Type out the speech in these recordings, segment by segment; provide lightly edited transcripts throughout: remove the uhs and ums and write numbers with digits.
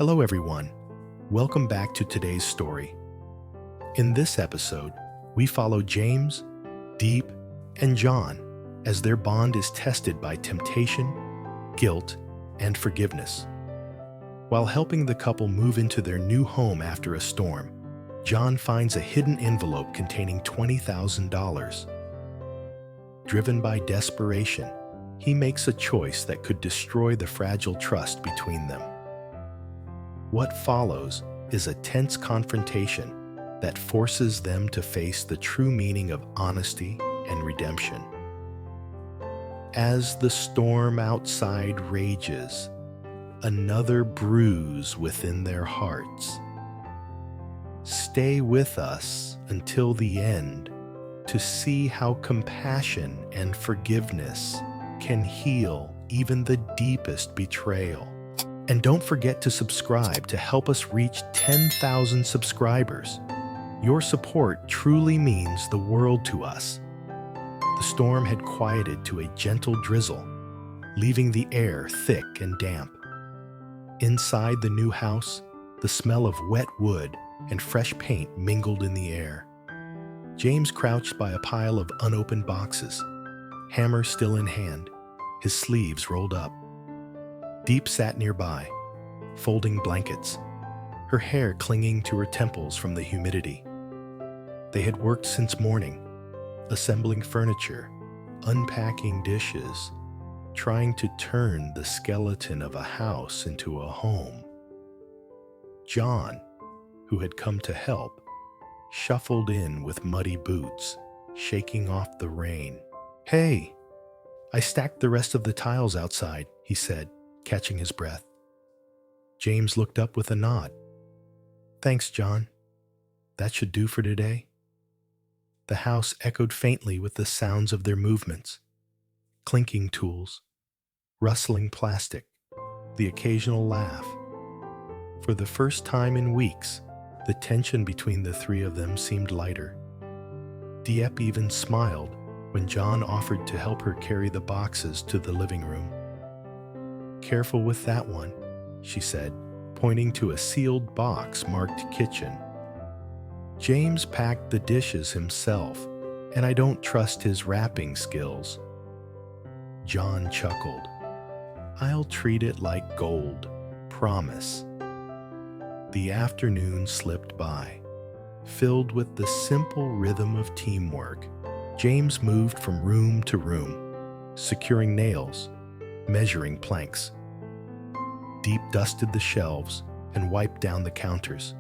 Hello everyone, welcome back to today's story. In this episode, we follow James, Diep, and John as their bond is tested by temptation, guilt, and forgiveness. While helping the couple move into their new home after a storm, John finds a hidden envelope containing $20,000. Driven by desperation, he makes a choice that could destroy the fragile trust between them. What follows is a tense confrontation that forces them to face the true meaning of honesty and redemption. As the storm outside rages, another bruise within their hearts. Stay with us until the end to see how compassion and forgiveness can heal even the deepest betrayal. And don't forget to subscribe to help us reach 10,000 subscribers. Your support truly means the world to us. The storm had quieted to a gentle drizzle, leaving the air thick and damp. Inside the new house, the smell of wet wood and fresh paint mingled in the air. James crouched by a pile of unopened boxes, hammer still in hand, his sleeves rolled up. Diep sat nearby, folding blankets, her hair clinging to her temples from the humidity. They had worked since morning, assembling furniture, unpacking dishes, trying to turn the skeleton of a house into a home. John, who had come to help, shuffled in with muddy boots, shaking off the rain. "Hey, I stacked the rest of the tiles outside," he said, catching his breath. James looked up with a nod. "Thanks, John. That should do for today." The house echoed faintly with the sounds of their movements, clinking tools, rustling plastic, the occasional laugh. For the first time in weeks, the tension between the three of them seemed lighter. Diep even smiled when John offered to help her carry the boxes to the living room. "Careful with that one," she said, pointing to a sealed box marked kitchen. "James packed the dishes himself, and I don't trust his wrapping skills." John chuckled. "I'll treat it like gold, promise." The afternoon slipped by, filled with the simple rhythm of teamwork. James moved from room to room, securing nails, measuring planks. Diep dusted the shelves and wiped down the counters.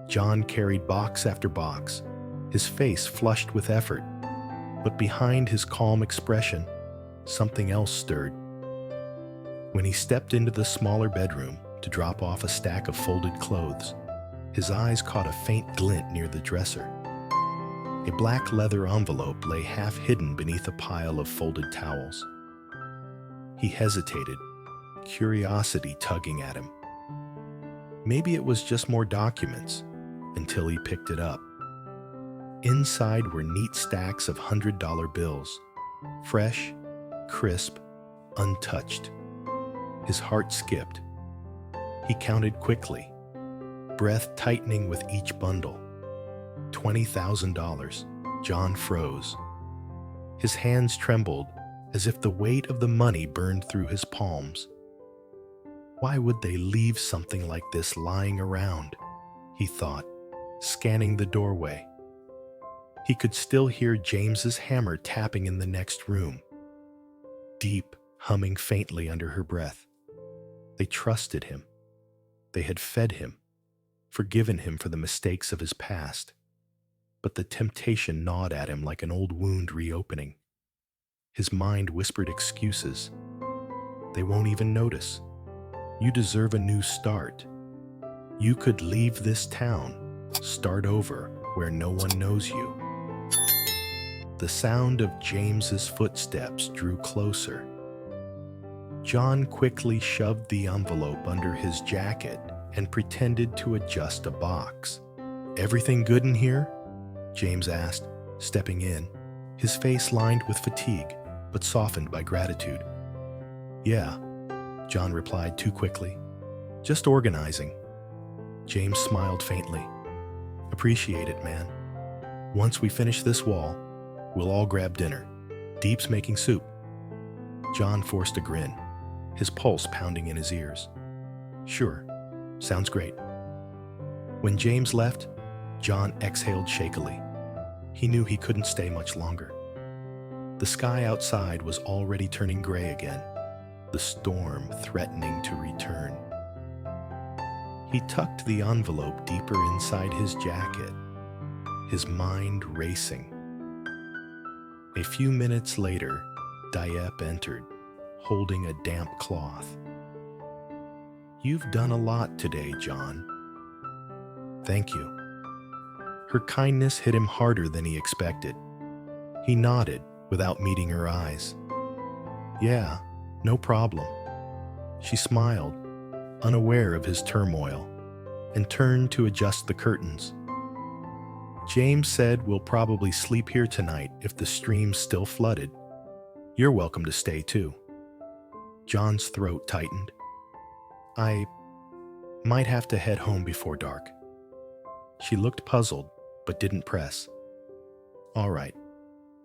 John carried box after box, his face flushed with effort, but behind his calm expression, something else stirred. When he stepped into the smaller bedroom to drop off a stack of folded clothes, his eyes caught a faint glint near the dresser. A black leather envelope lay half hidden beneath a pile of folded towels. He hesitated, curiosity tugging at him. Maybe it was just more documents, until he picked it up. Inside were neat stacks of $100 bills, fresh, crisp, untouched. His heart skipped. He counted quickly, breath tightening with each bundle. $20,000. John froze. His hands trembled as if the weight of the money burned through his palms. Why would they leave something like this lying around? He thought, scanning the doorway. He could still hear James's hammer tapping in the next room. Diep humming faintly under her breath. They trusted him. They had fed him, forgiven him for the mistakes of his past. But the temptation gnawed at him like an old wound reopening. His mind whispered excuses. They won't even notice. You deserve a new start. You could leave this town, start over where no one knows you. The sound of James's footsteps drew closer. John quickly shoved the envelope under his jacket and pretended to adjust a box. "Everything good in here?" James asked, stepping in, his face lined with fatigue, but softened by gratitude. "Yeah," John replied too quickly. Just organizing. James smiled faintly. Appreciate it, man. Once we finish this wall, we'll all grab dinner. Diep's making soup. John forced a grin, his pulse pounding in his ears. Sure, sounds great. When James left, John exhaled shakily. He knew he couldn't stay much longer. The sky outside was already turning gray again, the storm threatening to return. He tucked the envelope deeper inside his jacket, his mind racing. A few minutes later, Diep entered, holding a damp cloth. You've done a lot today, John. Thank you. Her kindness hit him harder than he expected. He nodded without meeting her eyes. Yeah, no problem. She smiled, unaware of his turmoil, and turned to adjust the curtains. James said we'll probably sleep here tonight if the stream's still flooded. You're welcome to stay too. John's throat tightened. I might have to head home before dark. She looked puzzled, but didn't press. All right,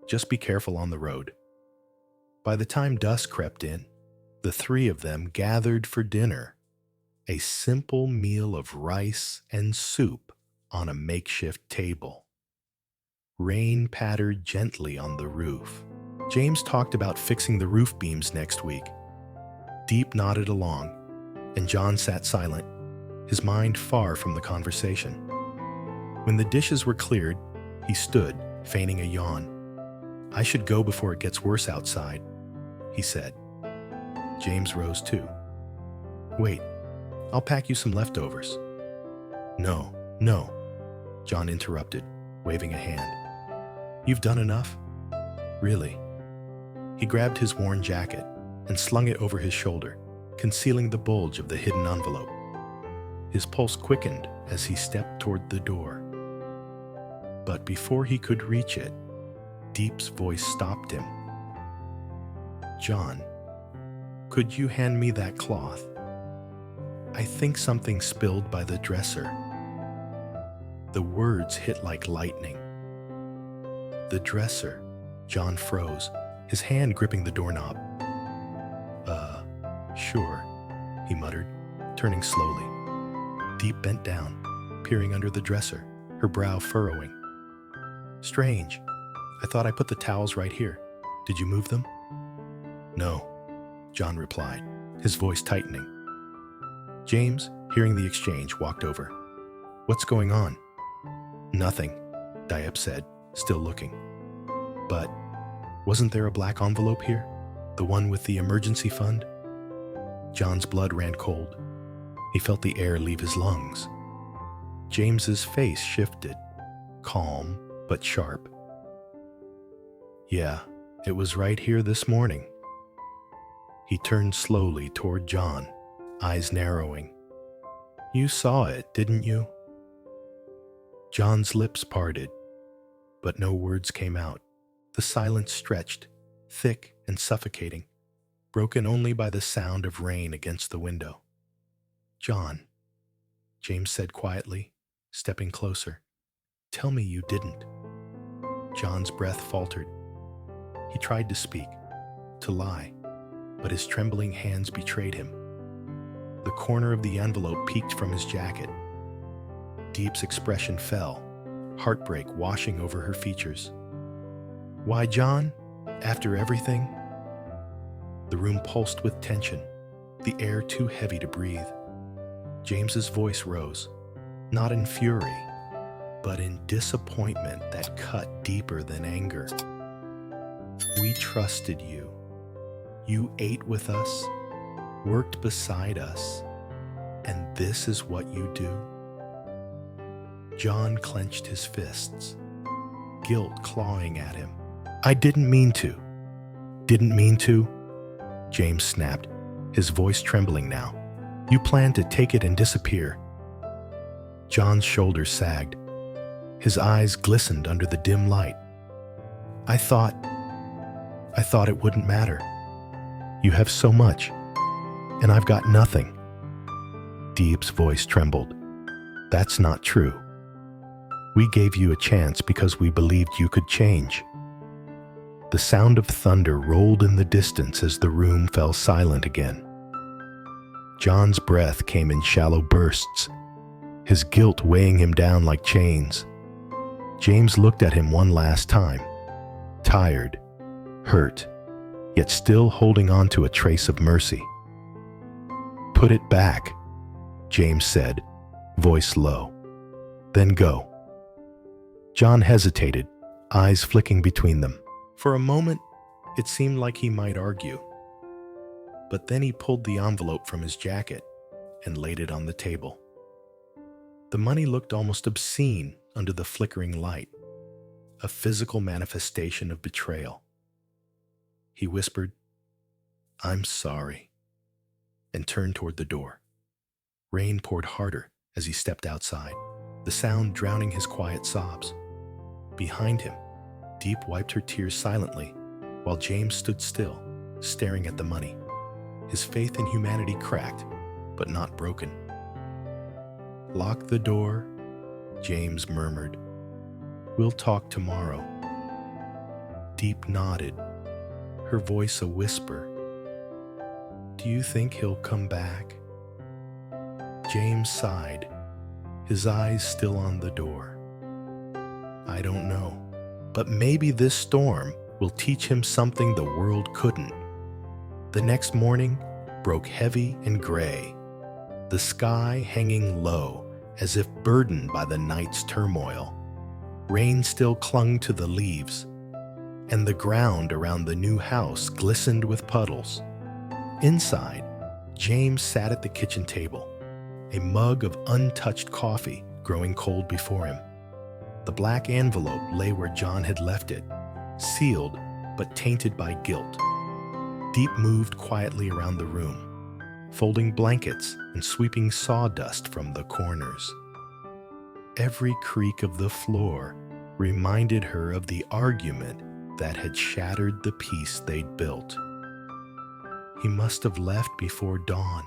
just be careful on the road. By the time dusk crept in, the three of them gathered for dinner, a simple meal of rice and soup on a makeshift table. Rain pattered gently on the roof. James talked about fixing the roof beams next week. Diep nodded along, and John sat silent, his mind far from the conversation. When the dishes were cleared, he stood, feigning a yawn. I should go before it gets worse outside, he said. James rose too. Wait, I'll pack you some leftovers. No, John interrupted, waving a hand. You've done enough? Really? He grabbed his worn jacket and slung it over his shoulder, concealing the bulge of the hidden envelope. His pulse quickened as he stepped toward the door. But before he could reach it, Diep's voice stopped him. John, could you hand me that cloth? I think something spilled by the dresser. The words hit like lightning. The dresser. John froze, his hand gripping the doorknob. Sure, he muttered, turning slowly. Diep bent down, peering under the dresser, her brow furrowing. Strange. I thought I put the towels right here. Did you move them? No, John replied, his voice tightening. James, hearing the exchange, walked over. What's going on? Nothing, Diep said, still looking. But wasn't there a black envelope here? The one with the emergency fund? John's blood ran cold. He felt the air leave his lungs. James's face shifted, calm but sharp. Yeah, it was right here this morning. He turned slowly toward John, eyes narrowing. You saw it, didn't you? John's lips parted, but no words came out. The silence stretched, thick and suffocating, broken only by the sound of rain against the window. John, James said quietly, stepping closer. Tell me you didn't. John's breath faltered. He tried to speak, to lie, but his trembling hands betrayed him. The corner of the envelope peeked from his jacket. Diep's expression fell, heartbreak washing over her features. Why, John? After everything? The room pulsed with tension, the air too heavy to breathe. James's voice rose, not in fury, but in disappointment that cut deeper than anger. We trusted you. You ate with us, worked beside us, and this is what you do? John clenched his fists, guilt clawing at him. I didn't mean to. Didn't mean to? James snapped, his voice trembling now. You planned to take it and disappear. John's shoulders sagged. His eyes glistened under the dim light. I thought it wouldn't matter. You have so much, and I've got nothing. Diep's voice trembled. That's not true. We gave you a chance because we believed you could change. The sound of thunder rolled in the distance as the room fell silent again. John's breath came in shallow bursts, his guilt weighing him down like chains. James looked at him one last time, tired, hurt, yet still holding on to a trace of mercy. "Put it back," James said, voice low. "Then go." John hesitated, eyes flicking between them. For a moment, it seemed like he might argue. But then he pulled the envelope from his jacket and laid it on the table. The money looked almost obscene under the flickering light, a physical manifestation of betrayal. He whispered, "I'm sorry," and turned toward the door. Rain poured harder as he stepped outside, the sound drowning his quiet sobs. Behind him, Diep wiped her tears silently, while James stood still, staring at the money. His faith in humanity cracked, but not broken. "Lock the door," James murmured. "We'll talk tomorrow." Diep nodded, her voice a whisper. "Do you think he'll come back?" James sighed, his eyes still on the door. "I don't know, but maybe this storm will teach him something the world couldn't." The next morning broke heavy and gray, the sky hanging low as if burdened by the night's turmoil. Rain still clung to the leaves, and the ground around the new house glistened with puddles. Inside, James sat at the kitchen table, a mug of untouched coffee growing cold before him. The black envelope lay where John had left it, sealed but tainted by guilt. Diep moved quietly around the room, folding blankets and sweeping sawdust from the corners. Every creak of the floor reminded her of the argument that had shattered the peace they'd built. "He must have left before dawn,"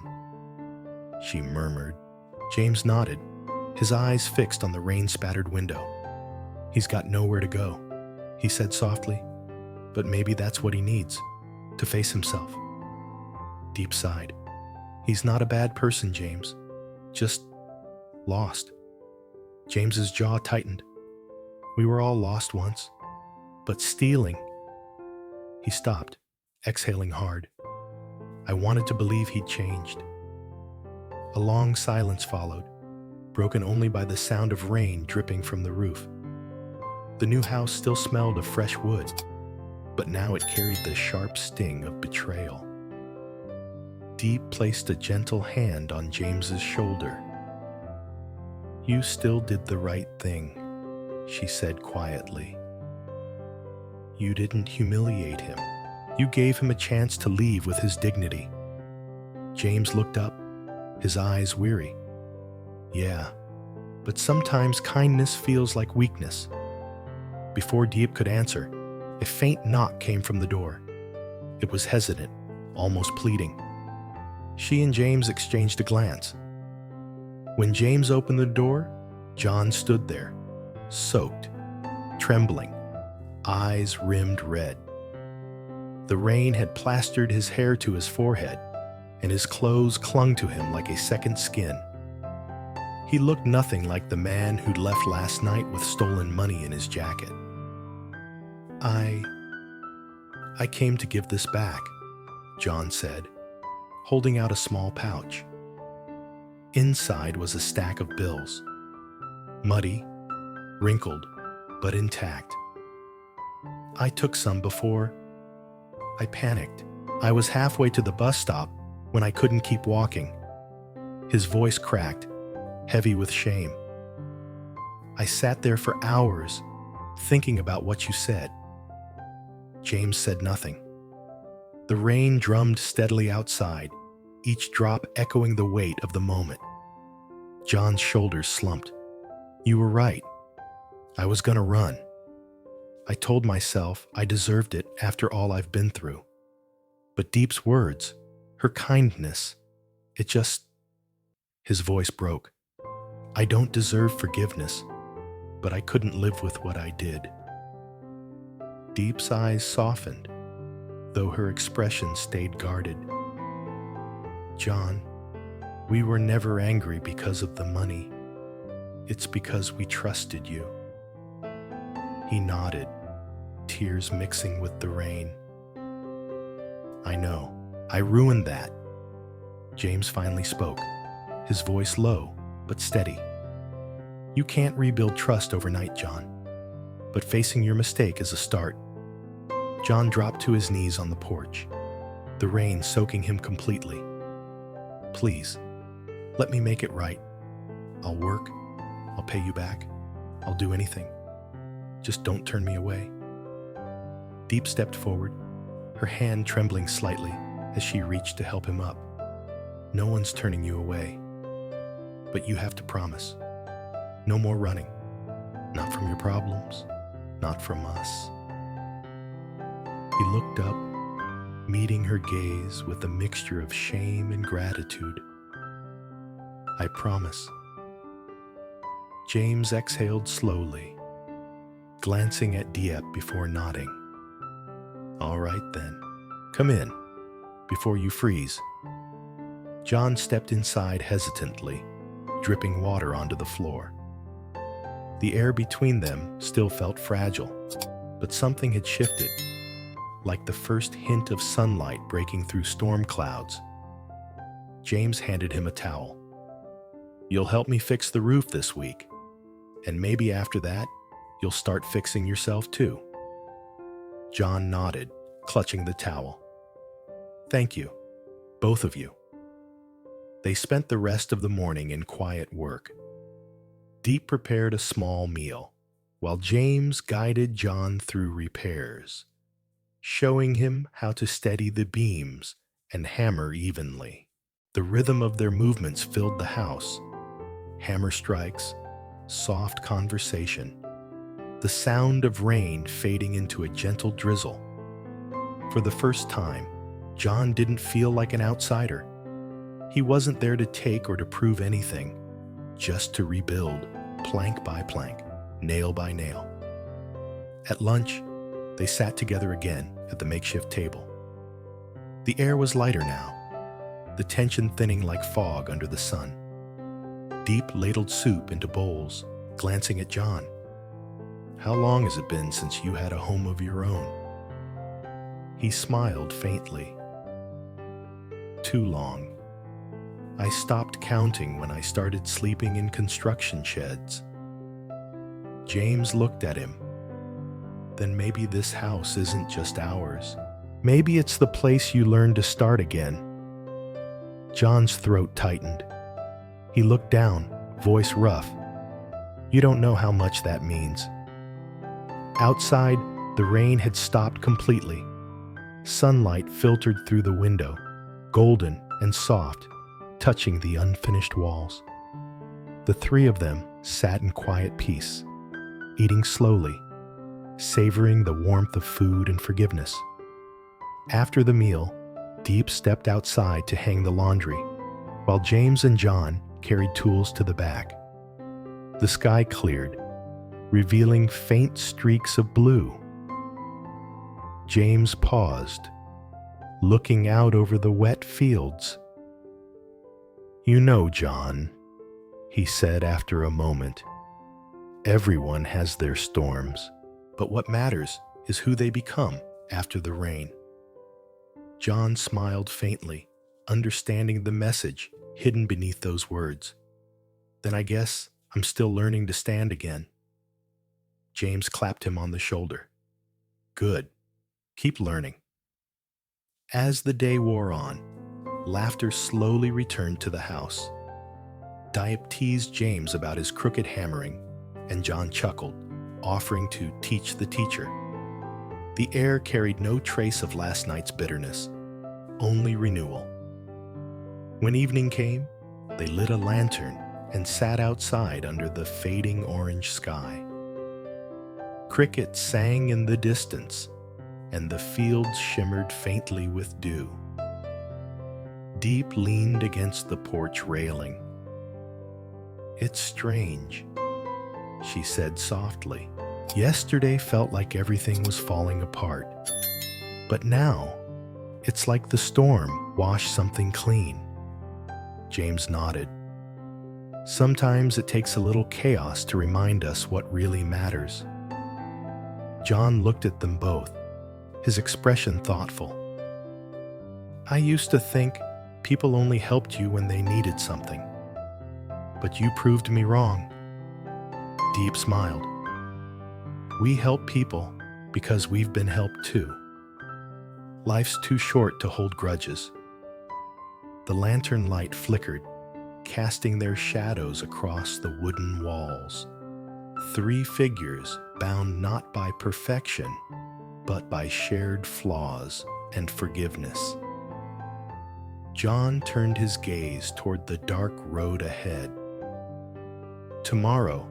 she murmured. James nodded, his eyes fixed on the rain-spattered window. "He's got nowhere to go," he said softly, "but maybe that's what he needs, to face himself." Diep sighed. "He's not a bad person, James. Just lost." James's jaw tightened. "We were all lost once, but stealing..." He stopped, exhaling hard. I wanted to believe he'd changed. A long silence followed, broken only by the sound of rain dripping from the roof. The new house still smelled of fresh wood, but now it carried the sharp sting of betrayal. Diep placed a gentle hand on James's shoulder. "You still did the right thing," she said quietly. "You didn't humiliate him. You gave him a chance to leave with his dignity." James looked up, his eyes weary. "Yeah, but sometimes kindness feels like weakness." Before Diep could answer, a faint knock came from the door. It was hesitant, almost pleading. She and James exchanged a glance. When James opened the door, John stood there, soaked, trembling, eyes rimmed red. The rain had plastered his hair to his forehead, and his clothes clung to him like a second skin. He looked nothing like the man who'd left last night with stolen money in his jacket. I came to give this back," John said, holding out a small pouch. Inside was a stack of bills, muddy, wrinkled, but intact. "I took some before I panicked. I was halfway to the bus stop when I couldn't keep walking." His voice cracked, heavy with shame. "I sat there for hours, thinking about what you said." James said nothing. The rain drummed steadily outside, each drop echoing the weight of the moment. John's shoulders slumped. "You were right. I was gonna run. I told myself I deserved it after all I've been through. But Diep's words, her kindness, it His voice broke. I don't deserve forgiveness, but I couldn't live with what I did. Diep's eyes softened, though her expression stayed guarded. John, we were never angry because of the money. It's because we trusted you. He nodded, tears mixing with the rain. I know, I ruined that. James finally spoke, his voice low but steady. You can't rebuild trust overnight, John, but facing your mistake is a start. John dropped to his knees on the porch, the rain soaking him completely. Please, let me make it right. I'll work, I'll pay you back, I'll do anything. Just don't turn me away. Diep stepped forward, her hand trembling slightly as she reached to help him up. No one's turning you away, but you have to promise. No more running. Not from your problems, not from us. He looked up, meeting her gaze with a mixture of shame and gratitude. I promise. James exhaled slowly, glancing at Diep before nodding. All right then, come in, before you freeze. John stepped inside hesitantly, dripping water onto the floor. The air between them still felt fragile, but something had shifted, like the first hint of sunlight breaking through storm clouds. James handed him a towel. You'll help me fix the roof this week, and maybe after that, you'll start fixing yourself too. John nodded, clutching the towel. Thank you, both of you. They spent the rest of the morning in quiet work. Diep prepared a small meal, while James guided John through repairs, showing him how to steady the beams and hammer evenly. The rhythm of their movements filled the house. Hammer strikes, soft conversation, the sound of rain fading into a gentle drizzle. For the first time, John didn't feel like an outsider. He wasn't there to take or to prove anything, just to rebuild, plank by plank, nail by nail. At lunch, they sat together again at the makeshift table. The air was lighter now, the tension thinning like fog under the sun. Diep ladled soup into bowls, glancing at John. How long has it been since you had a home of your own? He smiled faintly. Too long. I stopped counting when I started sleeping in construction sheds. James looked at him. Then maybe this house isn't just ours. Maybe it's the place you learn to start again. John's throat tightened. He looked down, voice rough. You don't know how much that means. Outside, the rain had stopped completely. Sunlight filtered through the window, golden and soft, touching the unfinished walls. The three of them sat in quiet peace, eating slowly, savoring the warmth of food and forgiveness. After the meal, Diep stepped outside to hang the laundry, while James and John carried tools to the back. The sky cleared, revealing faint streaks of blue. James paused, looking out over the wet fields. You know, John, he said after a moment, everyone has their storms, but what matters is who they become after the rain. John smiled faintly, understanding the message hidden beneath those words. Then I guess I'm still learning to stand again. James clapped him on the shoulder. Good. Keep learning. As the day wore on, laughter slowly returned to the house. Diep teased James about his crooked hammering, and John chuckled, offering to teach the teacher. The air carried no trace of last night's bitterness, only renewal. When evening came, they lit a lantern and sat outside under the fading orange sky. Crickets sang in the distance, and the fields shimmered faintly with dew. Diep leaned against the porch railing, "It's strange," she said softly. "Yesterday felt like everything was falling apart. But now, it's like the storm washed something clean." James nodded. "Sometimes it takes a little chaos to remind us what really matters." John looked at them both, his expression thoughtful. "I used to think people only helped you when they needed something. But you proved me wrong." Diep smiled. "We help people because we've been helped too. Life's too short to hold grudges." The lantern light flickered, casting their shadows across the wooden walls. 3 figures bound not by perfection, but by shared flaws and forgiveness. John turned his gaze toward the dark road ahead. "Tomorrow,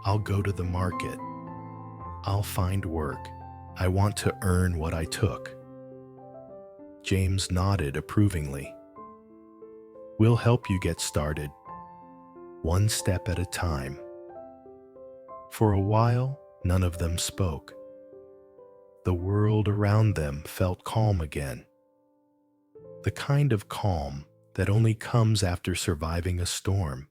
I'll go to the market. I'll find work. I want to earn what I took." James nodded approvingly. "We'll help you get started, one step at a time." For a while, none of them spoke. The world around them felt calm again. The kind of calm that only comes after surviving a storm.